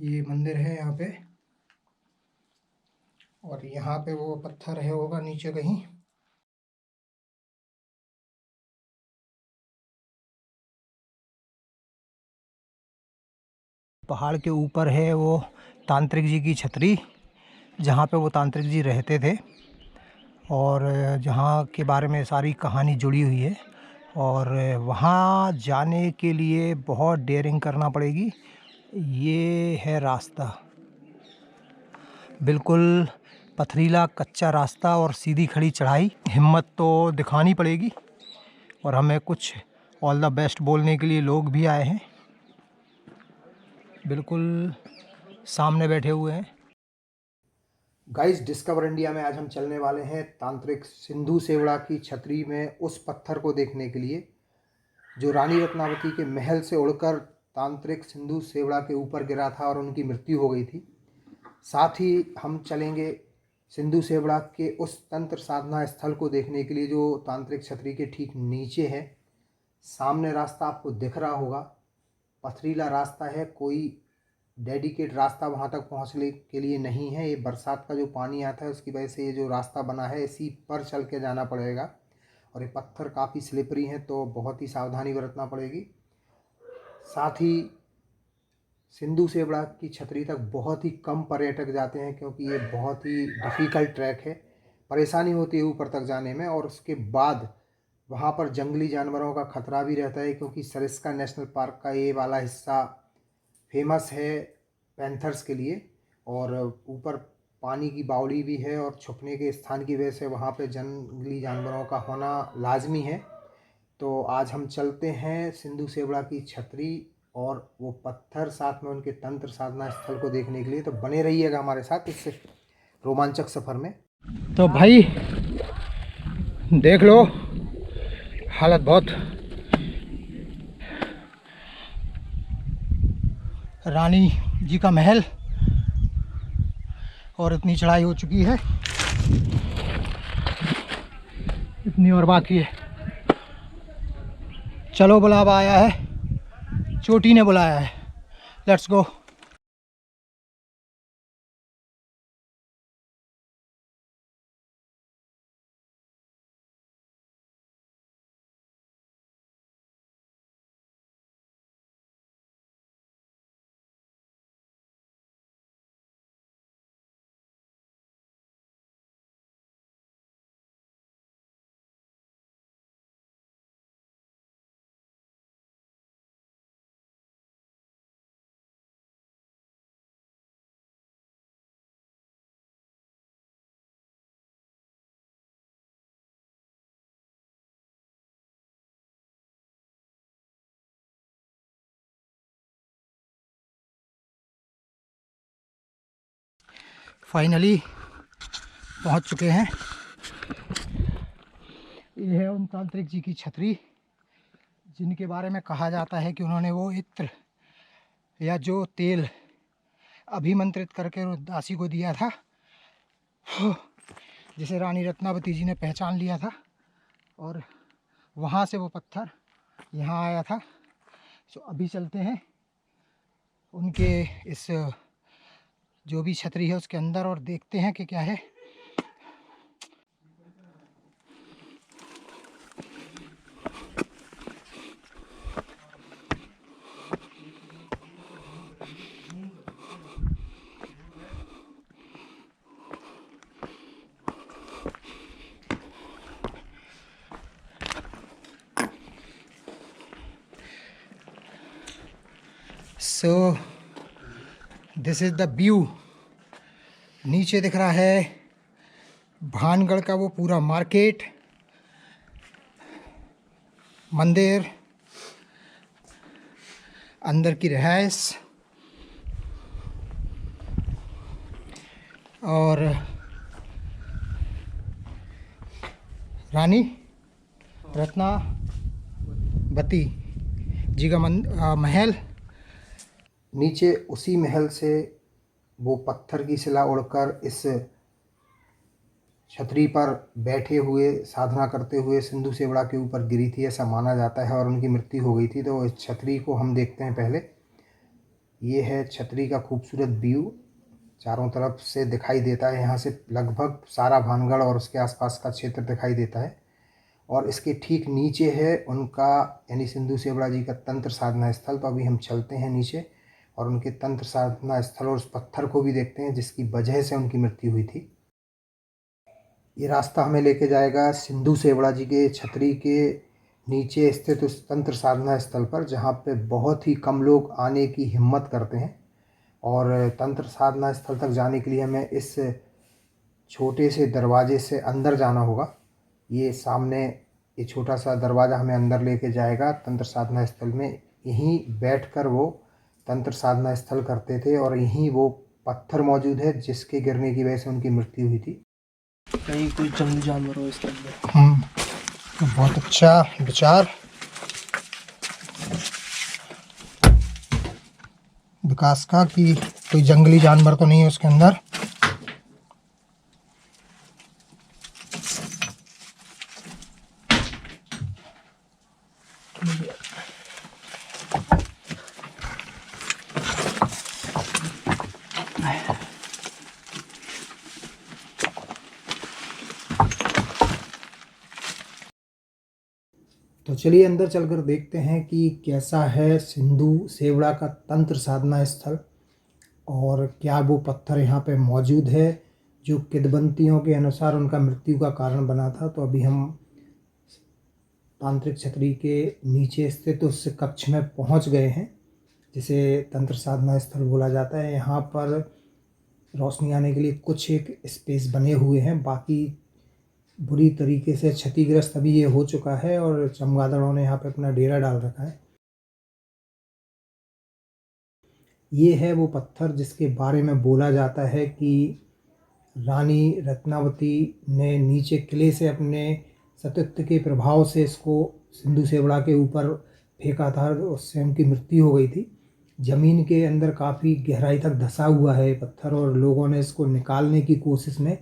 ये मंदिर है यहाँ पे, और यहाँ पे वो पत्थर है होगा नीचे कहीं। पहाड़ के ऊपर है वो तांत्रिक जी की छतरी, जहाँ पे वो तांत्रिक जी रहते थे और जहाँ के बारे में सारी कहानी जुड़ी हुई है। और वहाँ जाने के लिए बहुत डेयरिंग करना पड़ेगी। ये है रास्ता, बिल्कुल पथरीला कच्चा रास्ता और सीधी खड़ी चढ़ाई। हिम्मत तो दिखानी पड़ेगी, और हमें कुछ ऑल द बेस्ट बोलने के लिए लोग भी आए हैं, बिल्कुल सामने बैठे हुए हैं। गाइस, डिस्कवर इंडिया में आज हम चलने वाले हैं तांत्रिक सिंधु सेवड़ा की छतरी में उस पत्थर को देखने के लिए जो रानी रत्नावती के महल से उड़कर तांत्रिक सिंधु सेवड़ा के ऊपर गिरा था और उनकी मृत्यु हो गई थी। साथ ही हम चलेंगे सिंधु सेवड़ा के उस तंत्र साधना स्थल को देखने के लिए जो तांत्रिक छतरी के ठीक नीचे है। सामने रास्ता आपको दिख रहा होगा, पथरीला रास्ता है, कोई डेडिकेट रास्ता वहाँ तक पहुँचने के लिए नहीं है। ये बरसात का जो पानी आता है उसकी वजह से ये जो रास्ता बना है इसी पर चल के जाना पड़ेगा, और ये पत्थर काफ़ी स्लिपरी हैं तो बहुत ही सावधानी बरतना पड़ेगी। साथ ही सिंधु सेवड़ा की छतरी तक बहुत ही कम पर्यटक जाते हैं क्योंकि ये बहुत ही डिफ़िकल्ट ट्रैक है, परेशानी होती है ऊपर तक जाने में। और उसके बाद वहाँ पर जंगली जानवरों का खतरा भी रहता है क्योंकि सरिस्का नेशनल पार्क का ये वाला हिस्सा फेमस है पैंथर्स के लिए, और ऊपर पानी की बावड़ी भी है और छुपने के स्थान की वजह से वहाँ पे जंगली जानवरों का होना लाजमी है। तो आज हम चलते हैं सिंधु सेवड़ा की छतरी और वो पत्थर, साथ में उनके तंत्र साधना स्थल को देखने के लिए। तो बने रहिएगा हमारे साथ इस रोमांचक सफ़र में। तो भाई देख लो, हालत बहुत, रानी जी का महल, और इतनी चढ़ाई हो चुकी है, इतनी और बाकी है। चलो, बुलावा आया है, चोटी ने बुलाया है, लेट्स गो। फाइनली पहुंच चुके हैं। ये है उन तांत्रिक जी की छतरी जिनके बारे में कहा जाता है कि उन्होंने वो इत्र या जो तेल अभिमंत्रित करके दासी को दिया था, जिसे रानी रत्नावती जी ने पहचान लिया था, और वहाँ से वो पत्थर यहाँ आया था। तो अभी चलते हैं उनके इस जो भी छतरी है उसके अंदर और देखते हैं कि क्या है। So this is the view. नीचे दिख रहा है भानगढ़ का वो पूरा मार्केट, मंदिर, अंदर की रिहाइश, और रानी रत्नावती जी का महल। नीचे उसी महल से वो पत्थर की शिला उड़कर इस छतरी पर बैठे हुए साधना करते हुए सिंधु सेवड़ा के ऊपर गिरी थी, ऐसा माना जाता है, और उनकी मृत्यु हो गई थी। तो इस छतरी को हम देखते हैं पहले। ये है छतरी का खूबसूरत व्यू, चारों तरफ से दिखाई देता है। यहाँ से लगभग सारा भानगढ़ और उसके आसपास का क्षेत्र दिखाई देता है। और इसके ठीक नीचे है उनका यानी सिंधु सेवड़ा जी का तंत्र साधना स्थल। तो अभी हम चलते हैं नीचे और उनके तंत्र साधना स्थल और उस पत्थर को भी देखते हैं जिसकी वजह से उनकी मृत्यु हुई थी। ये रास्ता हमें लेके जाएगा सिंधु सेवड़ा जी के छतरी के नीचे स्थित उस तंत्र साधना स्थल पर, जहाँ पे बहुत ही कम लोग आने की हिम्मत करते हैं। और तंत्र साधना स्थल तक जाने के लिए हमें इस छोटे से दरवाजे से अंदर जाना होगा। ये सामने ये छोटा सा दरवाज़ा हमें अंदर लेके जाएगा तंत्र साधना स्थल में। यहीं बैठकर वो तंत्र साधना स्थल करते थे और यहीं वो पत्थर मौजूद है जिसके गिरने की वजह से उनकी मृत्यु हुई थी। कहीं कोई जंगली जानवर हो इसके अंदर। तो बहुत अच्छा विचार विकास का कि कोई जंगली जानवर तो नहीं है उसके अंदर। तो चलिए अंदर चलकर देखते हैं कि कैसा है सिंधु सेवड़ा का तंत्र साधना स्थल और क्या वो पत्थर यहाँ पे मौजूद है जो किंवदंतियों के अनुसार उनका मृत्यु का कारण बना था। तो अभी हम तांत्रिक छतरी के नीचे स्थित उस कक्ष में पहुँच गए हैं जिसे तंत्र साधना स्थल बोला जाता है। यहाँ पर रोशनी आने के लिए कुछ एक स्पेस बने हुए हैं, बाकी बुरी तरीके से क्षतिग्रस्त अभी ये हो चुका है और चमगादड़ों ने यहाँ पे अपना डेरा डाल रखा है। ये है वो पत्थर जिसके बारे में बोला जाता है कि रानी रत्नावती ने नीचे किले से अपने सतीत्व के प्रभाव से इसको सिंधु सेवड़ा के ऊपर फेंका था, उससे उनकी मृत्यु हो गई थी। ज़मीन के अंदर काफ़ी गहराई तक धंसा हुआ है ये पत्थर और लोगों ने इसको निकालने की कोशिश में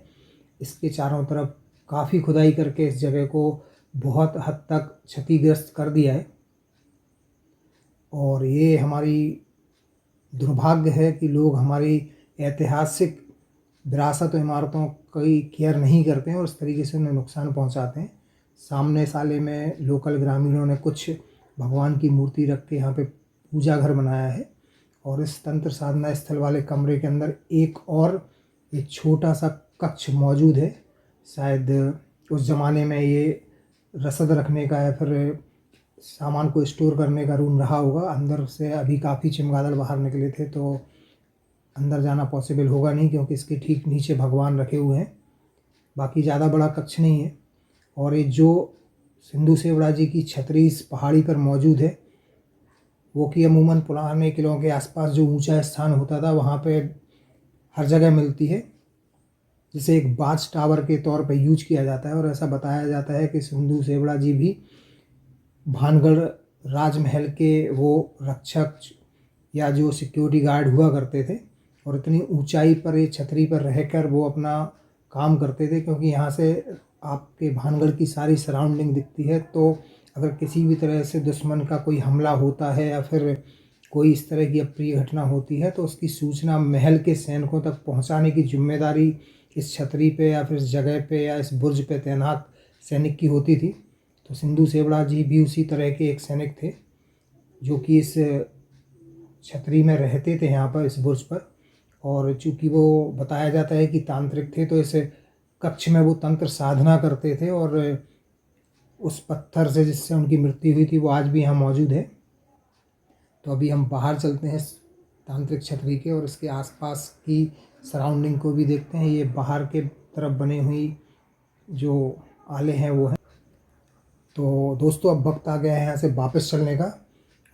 इसके चारों तरफ काफ़ी खुदाई करके इस जगह को बहुत हद तक क्षतिग्रस्त कर दिया है। और ये हमारी दुर्भाग्य है कि लोग हमारी ऐतिहासिक विरासत इमारतों की केयर नहीं करते हैं और इस तरीके से उन्हें नुकसान पहुंचाते हैं। सामने साले में लोकल ग्रामीणों ने कुछ भगवान की मूर्ति रख के यहाँ पे पूजा घर बनाया है और इस तंत्र साधना स्थल वाले कमरे के अंदर एक छोटा सा कक्ष मौजूद है। शायद उस ज़माने में ये रसद रखने का या फिर सामान को स्टोर करने का रूम रहा होगा। अंदर से अभी काफ़ी चमगादड़ बाहर निकले थे तो अंदर जाना पॉसिबल होगा नहीं क्योंकि इसके ठीक नीचे भगवान रखे हुए हैं। बाकी ज़्यादा बड़ा कक्ष नहीं है। और ये जो सिंधु सेवड़ा जी की छतरी इस पहाड़ी पर मौजूद है वो कि अमूमन पुराने किलों के आसपास जो ऊंचा स्थान होता था वहाँ पे हर जगह मिलती है, जिसे एक बाज टावर के तौर पर यूज किया जाता है। और ऐसा बताया जाता है कि सिंधु सेवड़ा जी भी भानगढ़ राजमहल के वो रक्षक या जो सिक्योरिटी गार्ड हुआ करते थे और इतनी ऊंचाई पर ये छतरी पर रहकर वो अपना काम करते थे क्योंकि यहाँ से आपके भानगढ़ की सारी सराउंडिंग दिखती है। तो अगर किसी भी तरह से दुश्मन का कोई हमला होता है या फिर कोई इस तरह की अप्रिय घटना होती है तो उसकी सूचना महल के सैनिकों तक पहुँचाने की जिम्मेदारी इस छतरी पे या फिर इस जगह पे या इस बुर्ज पे तैनात सैनिक की होती थी। तो सिंधु सेवड़ा जी भी उसी तरह के एक सैनिक थे जो कि इस छतरी में रहते थे यहाँ पर इस बुर्ज पर। और चूँकि वो बताया जाता है कि तांत्रिक थे तो इस कक्ष में वो तंत्र साधना करते थे और उस पत्थर से जिससे उनकी मृत्यु हुई थी वो आज भी यहाँ मौजूद है। तो अभी हम बाहर चलते हैं तांत्रिक छतरी के और इसके आसपास की सराउंडिंग को भी देखते हैं। ये बाहर के तरफ बनी हुई जो आले हैं वो हैं। तो दोस्तों अब वक्त आ गया है यहाँ से वापस चलने का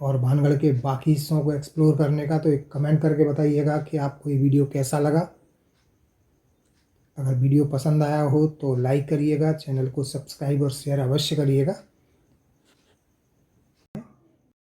और भानगढ़ के बाकी हिस्सों को एक्सप्लोर करने का। तो एक कमेंट करके बताइएगा कि आपको ये वीडियो कैसा लगा। अगर वीडियो पसंद आया हो तो लाइक करिएगा, चैनल को सब्सक्राइब और शेयर अवश्य करिएगा।